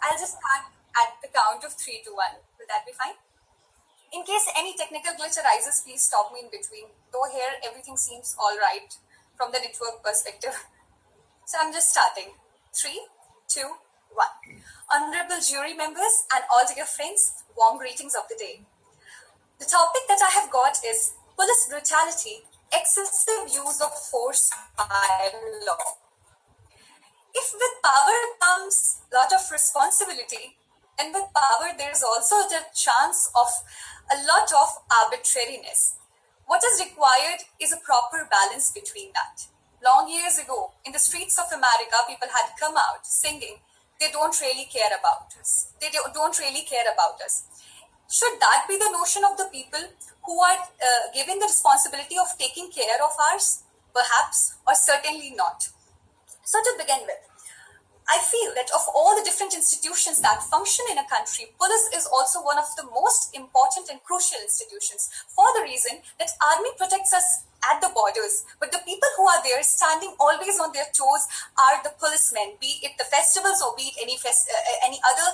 I'll just start at the count of 3 to 1. Will that be fine? In case any technical glitch arises, please stop me in between. Though here everything seems all right from the network perspective. So I'm just starting. 3, 2, 1. Honorable jury members and all dear friends, warm greetings of the day. The topic that I have got is police brutality, excessive use of force by law. If with power comes a lot of responsibility, and with power there is also the chance of a lot of arbitrariness. What is required is a proper balance between that. Long years ago, in the streets of America, people had come out singing, they don't really care about us. They don't really care about us. Should that be the notion of the people who are given the responsibility of taking care of ours? Perhaps, or certainly not. So to begin with, I feel that of all the different institutions that function in a country, police is also one of the most important and crucial institutions for the reason that army protects us at the borders, but the people who are there standing always on their toes are the policemen, be it the festivals or be it any other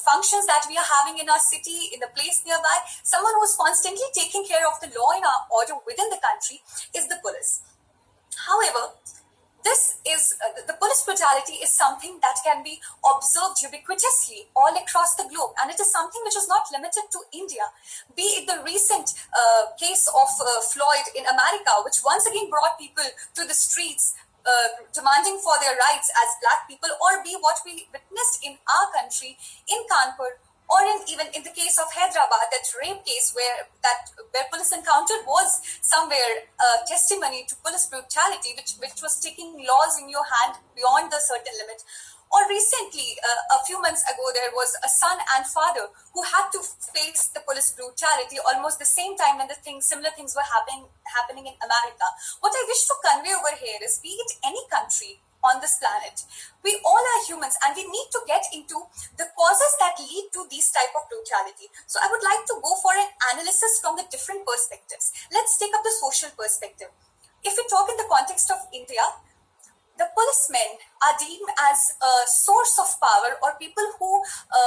functions that we are having in our city, in the place nearby. Someone who's constantly taking care of the law and order within the country is the police. However, this is the police brutality is something that can be observed ubiquitously all across the globe, and it is something which is not limited to India. Be it the recent case of Floyd in America, which once again brought people to the streets demanding for their rights as black people, or be what we witnessed in our country in Kanpur, or even in the case of Hyderabad, that rape case where police encountered was somewhere testimony to police brutality, which was taking laws in your hand beyond the certain limit. Or recently, a few months ago, there was a son and father who had to face the police brutality almost the same time when similar things were happening in America. What I wish to convey over here is, be it any country on this planet, we all are humans and we need to get into the causes that lead to these type of brutality. So I would like to go for an analysis from the different perspectives. Let's take up the social perspective. If we talk in the context of India, the policemen are deemed as a source of power, or people who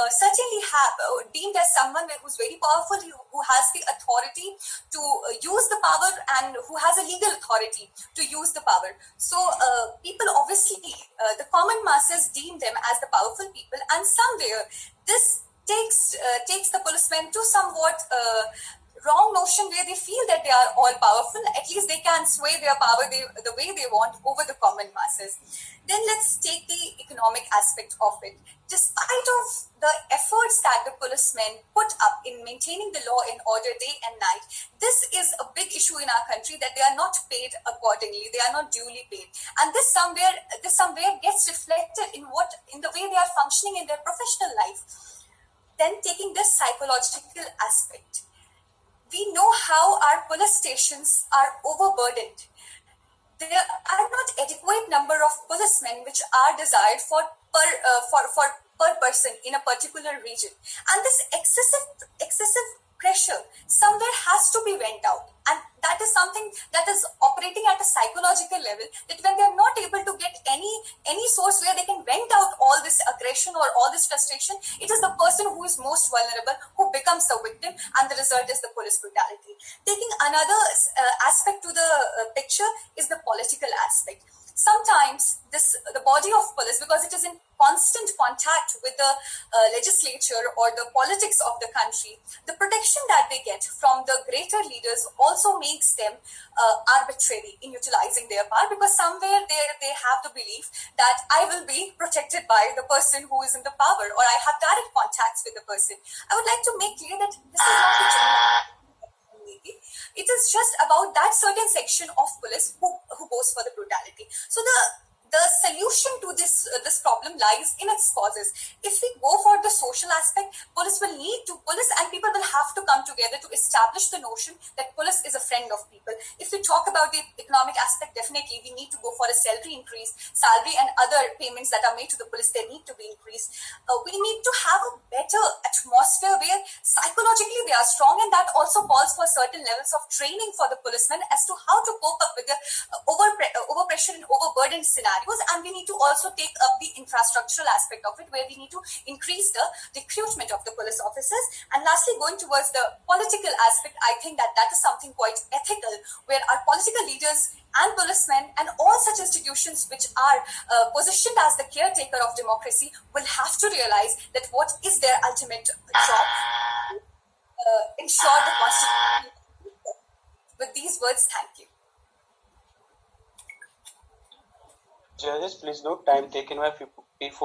certainly have deemed as someone who's very powerful, who has the authority to use the power and who has a legal authority to use the power. So people obviously, the common masses deem them as the powerful people, and somewhere this takes the policemen to somewhat wrong notion where they feel that they are all powerful. At least they can sway their power the way they want over the common masses. Then let's take the economic aspect of it. Despite of the efforts that the policemen put up in maintaining the law and order day and night, this is a big issue in our country, that they are not paid accordingly. They are not duly paid, and this somewhere gets reflected in the way they are functioning in their professional life. Then taking this psychological aspect, we know how our police stations are overburdened. There are not adequate number of policemen which are desired for per person in a particular region, and this excessive pressure somewhere has to be went out, and that is something that is operating at a psychological level, that when they are not able to get any source where they can vent out all this aggression or all this frustration, it is the person who is most vulnerable who becomes the victim, and the result is the police brutality. Taking another aspect to the picture is the political aspect. Sometimes the body of police, because it is in constant contact with the legislature or the politics of the country, the protection that they get from the greater leaders also makes them arbitrary in utilizing their power, because somewhere they have the belief that I will be protected by the person who is in the power, or I have direct contacts with the person. I would like to make clear that this is not the general. It is just about that certain section of police who goes for the brutality. So the solution to this problem lies in its causes. If we go for the social aspect, police and people will have to come together to establish the notion that police is a friend of people. If we talk about the economic aspect, definitely we need to go for a salary increase. Salary and other payments that are made to the police, they need to be increased. We need to have a better atmosphere where psychologically they are strong, and that also calls for certain levels of training for the policemen as to how to cope up with the overpressure and overburdened scenario backwards, and we need to also take up the infrastructural aspect of it, where we need to increase the recruitment of the police officers. And lastly, going towards the political aspect, I think that is something quite ethical, where our political leaders and policemen and all such institutions which are positioned as the caretaker of democracy will have to realize that what is their ultimate job, ensure the constitution. With these words, thank you. Judges, please note time taken by P4.